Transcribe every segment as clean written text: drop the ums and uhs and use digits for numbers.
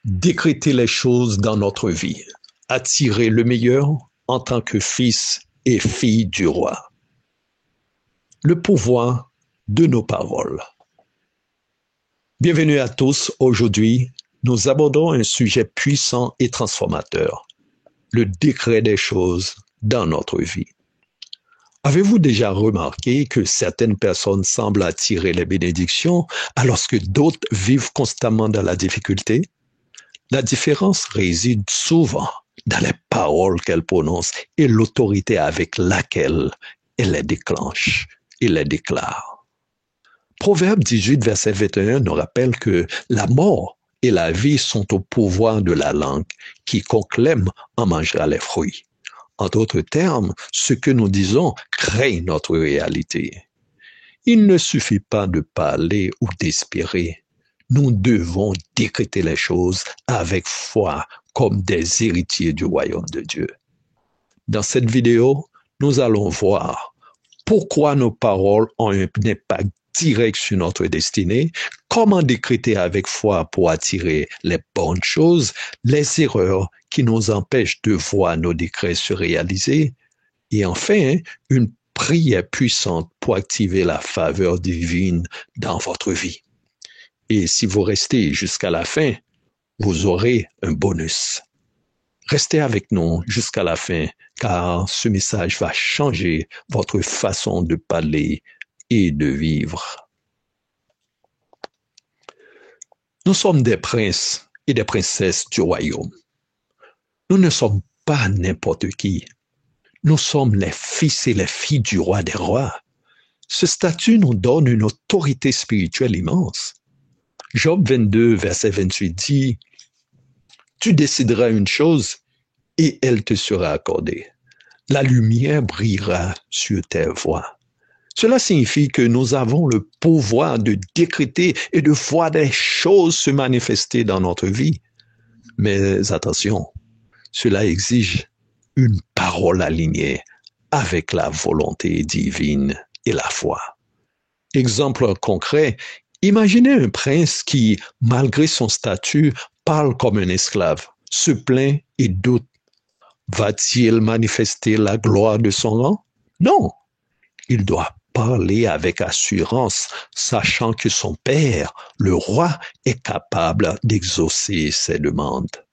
Décréter les choses dans notre vie, attirer le meilleur en tant que fils et fille du roi. Le pouvoir de nos paroles. Bienvenue à tous. Aujourd'hui, nous abordons un sujet puissant et transformateur, le décret des choses dans notre vie. Avez-vous déjà remarqué que certaines personnes semblent attirer les bénédictions alors que d'autres vivent constamment dans la difficulté? La différence réside souvent dans les paroles qu'elles prononcent et l'autorité avec laquelle elles les déclenchent et les déclarent. Proverbe 18, verset 21 nous rappelle que la mort et la vie sont au pouvoir de la langue. Quiconque l'aime en mangera les fruits. En d'autres termes, ce que nous disons crée notre réalité. Il ne suffit pas de parler ou d'espérer. Nous devons décréter les choses avec foi comme des héritiers du royaume de Dieu. Dans cette vidéo, nous allons voir pourquoi nos paroles ont un impact direct sur notre destinée, comment décréter avec foi pour attirer les bonnes choses, les erreurs qui nous empêchent de voir nos décrets se réaliser, et enfin, une prière puissante pour activer la faveur divine dans votre vie. Et si vous restez jusqu'à la fin, vous aurez un bonus. Restez avec nous jusqu'à la fin, car ce message va changer votre façon de parler et de vivre. Nous sommes des princes et des princesses du royaume. Nous ne sommes pas n'importe qui. Nous sommes les fils et les filles du roi des rois. Ce statut nous donne une autorité spirituelle immense. Job 22, verset 28 dit « Tu décideras une chose et elle te sera accordée. La lumière brillera sur tes voies. » Cela signifie que nous avons le pouvoir de décréter et de voir des choses se manifester dans notre vie. Mais attention, cela exige une parole alignée avec la volonté divine et la foi. Exemple concret, imaginez un prince qui, malgré son statut, parle comme un esclave, se plaint et doute. Va-t-il manifester la gloire de son rang? Non, il doit parler avec assurance, sachant que son père, le roi, est capable d'exaucer ses demandes.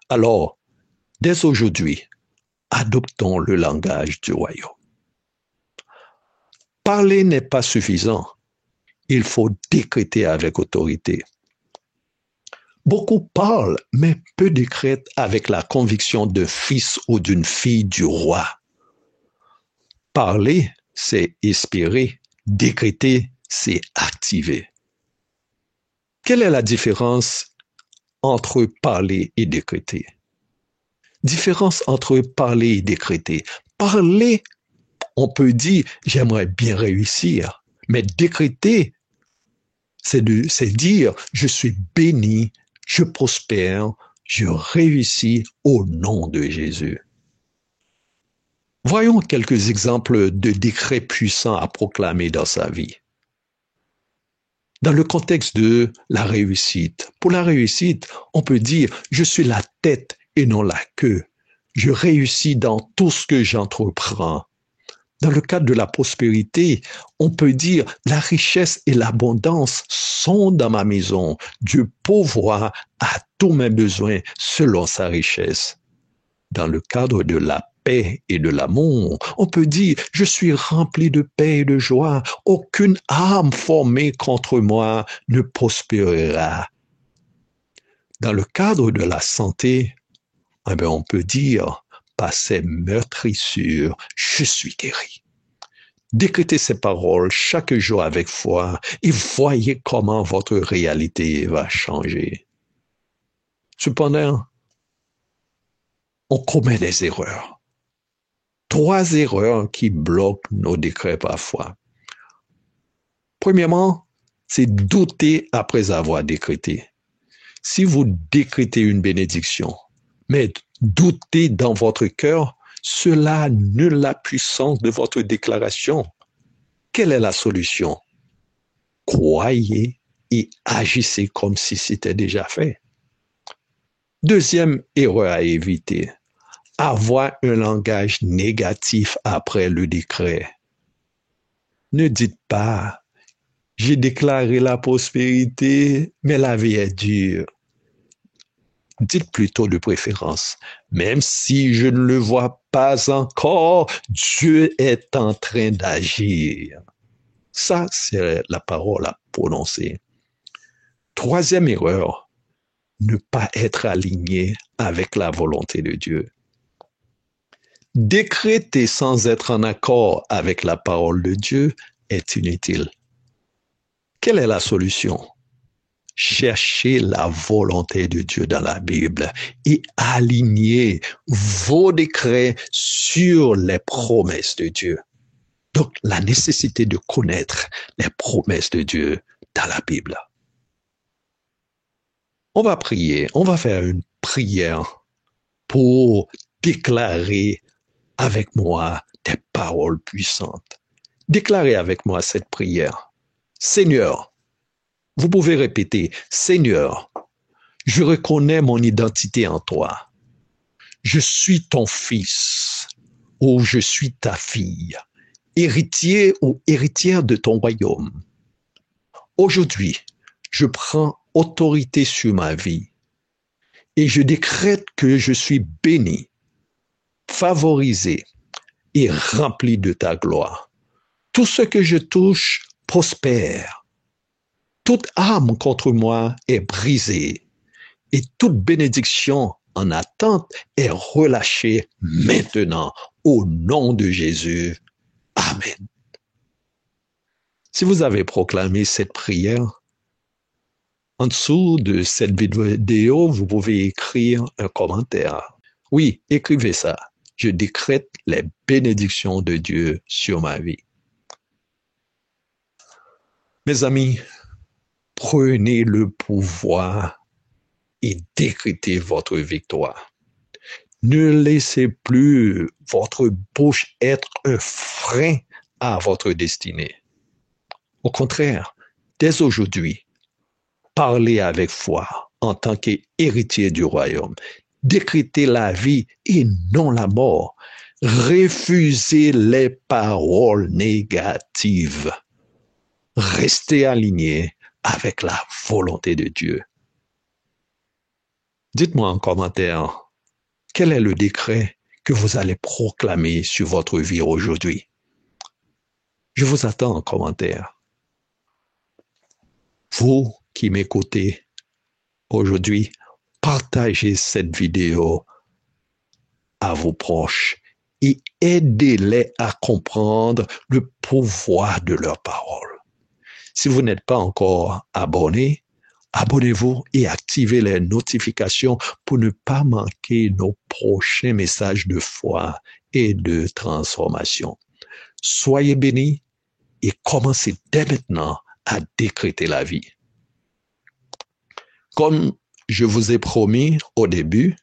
Alors, dès aujourd'hui, adoptons le langage du royaume. Parler n'est pas suffisant. Il faut décréter avec autorité. Beaucoup parlent, mais peu décrètent avec la conviction d'un fils ou d'une fille du roi. Parler, c'est espérer. Décréter, c'est activer. Quelle est la différence entre parler et décréter? Différence entre parler et décréter. Parler, on peut dire « j'aimerais bien réussir », mais décréter, c'est dire « je suis béni, je prospère, je réussis au nom de Jésus ». Voyons quelques exemples de décrets puissants à proclamer dans sa vie. Dans le contexte de la réussite, pour la réussite, on peut dire « je suis la tête et non la queue ». Je réussis dans tout ce que j'entreprends. Dans le cadre de la prospérité, on peut dire « la richesse et l'abondance sont dans ma maison. Dieu pourvoit à tous mes besoins selon sa richesse. » Dans le cadre de la paix et de l'amour, on peut dire « je suis rempli de paix et de joie. Aucune arme formée contre moi ne prospérera. » Dans le cadre de la santé, on peut dire « par ces meurtrissures, je suis guéri. » Décrétez ces paroles chaque jour avec foi et voyez comment votre réalité va changer. Cependant, on commet des erreurs. 3 erreurs qui bloquent nos décrets parfois. Premièrement, c'est douter après avoir décrété. Si vous décrétez une bénédiction, mais doutez dans votre cœur, cela annule la puissance de votre déclaration. Quelle est la solution? Croyez et agissez comme si c'était déjà fait. Deuxième erreur à éviter, avoir un langage négatif après le décret. Ne dites pas, j'ai déclaré la prospérité, mais la vie est dure. Dites plutôt de préférence, même si je ne le vois pas encore, Dieu est en train d'agir. Ça, c'est la parole à prononcer. Troisième erreur, ne pas être aligné avec la volonté de Dieu. Décréter sans être en accord avec la parole de Dieu est inutile. Quelle est la solution? Cherchez la volonté de Dieu dans la Bible et alignez vos décrets sur les promesses de Dieu. Donc, la nécessité de connaître les promesses de Dieu dans la Bible. On va prier, on va faire une prière pour déclarer avec moi des paroles puissantes. Déclarez avec moi cette prière. Seigneur, vous pouvez répéter, Seigneur, je reconnais mon identité en toi. Je suis ton fils ou je suis ta fille, héritier ou héritière de ton royaume. Aujourd'hui, je prends autorité sur ma vie et je décrète que je suis béni, favorisé et rempli de ta gloire. Tout ce que je touche prospère. Toute arme contre moi est brisée et toute bénédiction en attente est relâchée maintenant au nom de Jésus. Amen. Si vous avez proclamé cette prière, en dessous de cette vidéo, vous pouvez écrire un commentaire. Oui, écrivez ça. Je décrète les bénédictions de Dieu sur ma vie. Mes amis, prenez le pouvoir et décrétez votre victoire. Ne laissez plus votre bouche être un frein à votre destinée. Au contraire, dès aujourd'hui, parlez avec foi en tant qu'héritier du royaume. Décrétez la vie et non la mort. Refusez les paroles négatives. Restez aligné avec la volonté de Dieu. Dites-moi en commentaire, quel est le décret que vous allez proclamer sur votre vie aujourd'hui? Je vous attends en commentaire. Vous qui m'écoutez aujourd'hui, partagez cette vidéo à vos proches et aidez-les à comprendre le pouvoir de leurs paroles. Si vous n'êtes pas encore abonné, abonnez-vous et activez les notifications pour ne pas manquer nos prochains messages de foi et de transformation. Soyez bénis et commencez dès maintenant à décréter la vie. Comme je vous ai promis au début,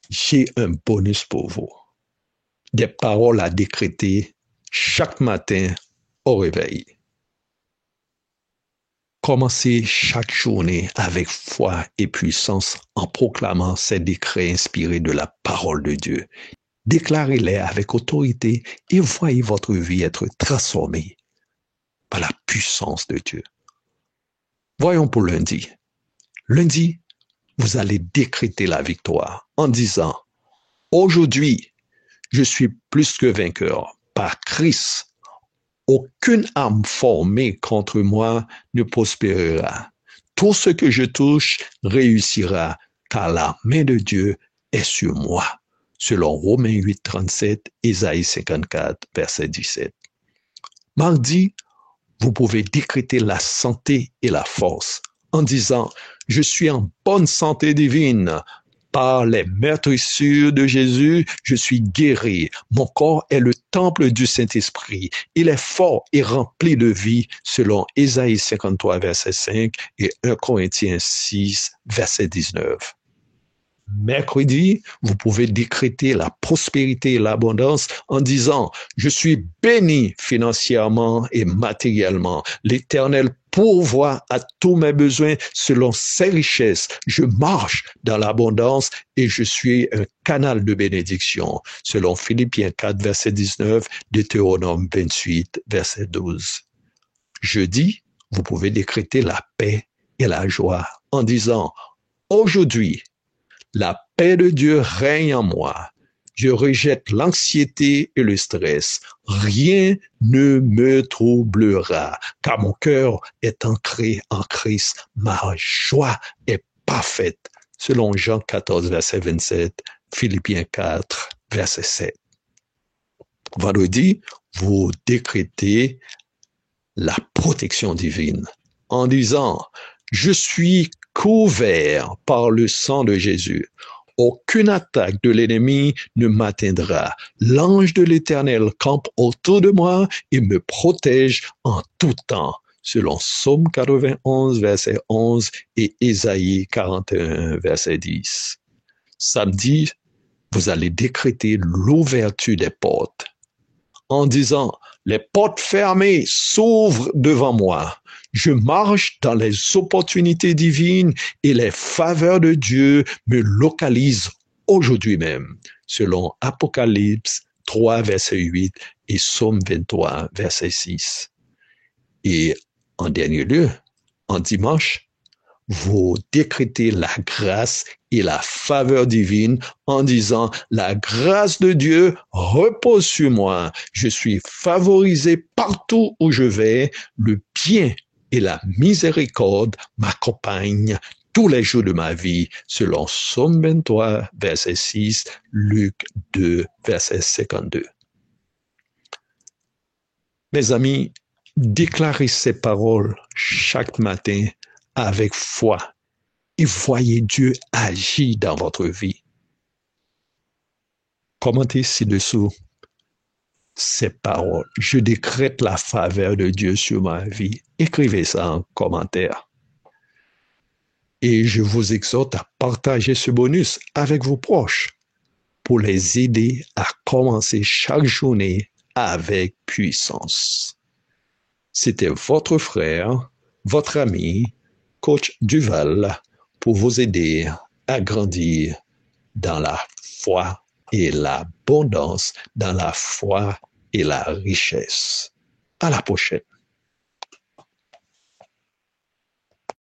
j'ai un bonus pour vous. Des paroles à décréter chaque matin au réveil. Commencez chaque journée avec foi et puissance en proclamant ces décrets inspirés de la parole de Dieu. Déclarez-les avec autorité et voyez votre vie être transformée par la puissance de Dieu. Voyons pour lundi. Lundi, vous allez décréter la victoire en disant, aujourd'hui, je suis plus que vainqueur par Christ. Aucune arme formée contre moi ne prospérera. Tout ce que je touche réussira, car la main de Dieu est sur moi. Selon Romains 8, 37, Ésaïe 54, verset 17. Mardi, vous pouvez décréter la santé et la force en disant, je suis en bonne santé divine. Par les meurtrissures de Jésus, je suis guéri. Mon corps est le temple du Saint-Esprit. Il est fort et rempli de vie, selon Ésaïe 53, verset 5 et 1 Corinthiens 6, verset 19. Mercredi, vous pouvez décréter la prospérité et l'abondance en disant, je suis béni financièrement et matériellement. L'Éternel pourvoit à tous mes besoins selon ses richesses. Je marche dans l'abondance et je suis un canal de bénédiction, selon Philippiens 4, verset 19, Deutéronome 28, verset 12. Jeudi, vous pouvez décréter la paix et la joie en disant, aujourd'hui, la paix de Dieu règne en moi. Je rejette l'anxiété et le stress. Rien ne me troublera, car mon cœur est ancré en Christ. Ma joie est parfaite, selon Jean 14, verset 27, Philippiens 4, verset 7. Vendredi, vous décrétez la protection divine en disant, je suis couvert par le sang de Jésus. Aucune attaque de l'ennemi ne m'atteindra. L'ange de l'Éternel campe autour de moi et me protège en tout temps, selon Psaume 91, verset 11 et Ésaïe 41, verset 10. Samedi, vous allez décréter l'ouverture des portes en disant, les portes fermées s'ouvrent devant moi. Je marche dans les opportunités divines et les faveurs de Dieu me localisent aujourd'hui même, selon Apocalypse 3, verset 8 et Psaume 23, verset 6. Et en dernier lieu, en dimanche, vous décrétez la grâce et la faveur divine en disant, la grâce de Dieu repose sur moi. Je suis favorisé partout où je vais. Le bien et la miséricorde m'accompagnent tous les jours de ma vie, selon Psaume 23, verset 6, Luc 2, verset 52. Mes amis, déclarez ces paroles chaque matin avec foi et voyez Dieu agir dans votre vie. Commentez ci-dessous ces paroles. Je décrète la faveur de Dieu sur ma vie. Écrivez ça en commentaire. Et je vous exhorte à partager ce bonus avec vos proches pour les aider à commencer chaque journée avec puissance. C'était votre frère, votre ami, Coach Duval, pour vous aider à grandir dans la foi et l'abondance, dans la foi et la richesse. À la prochaine.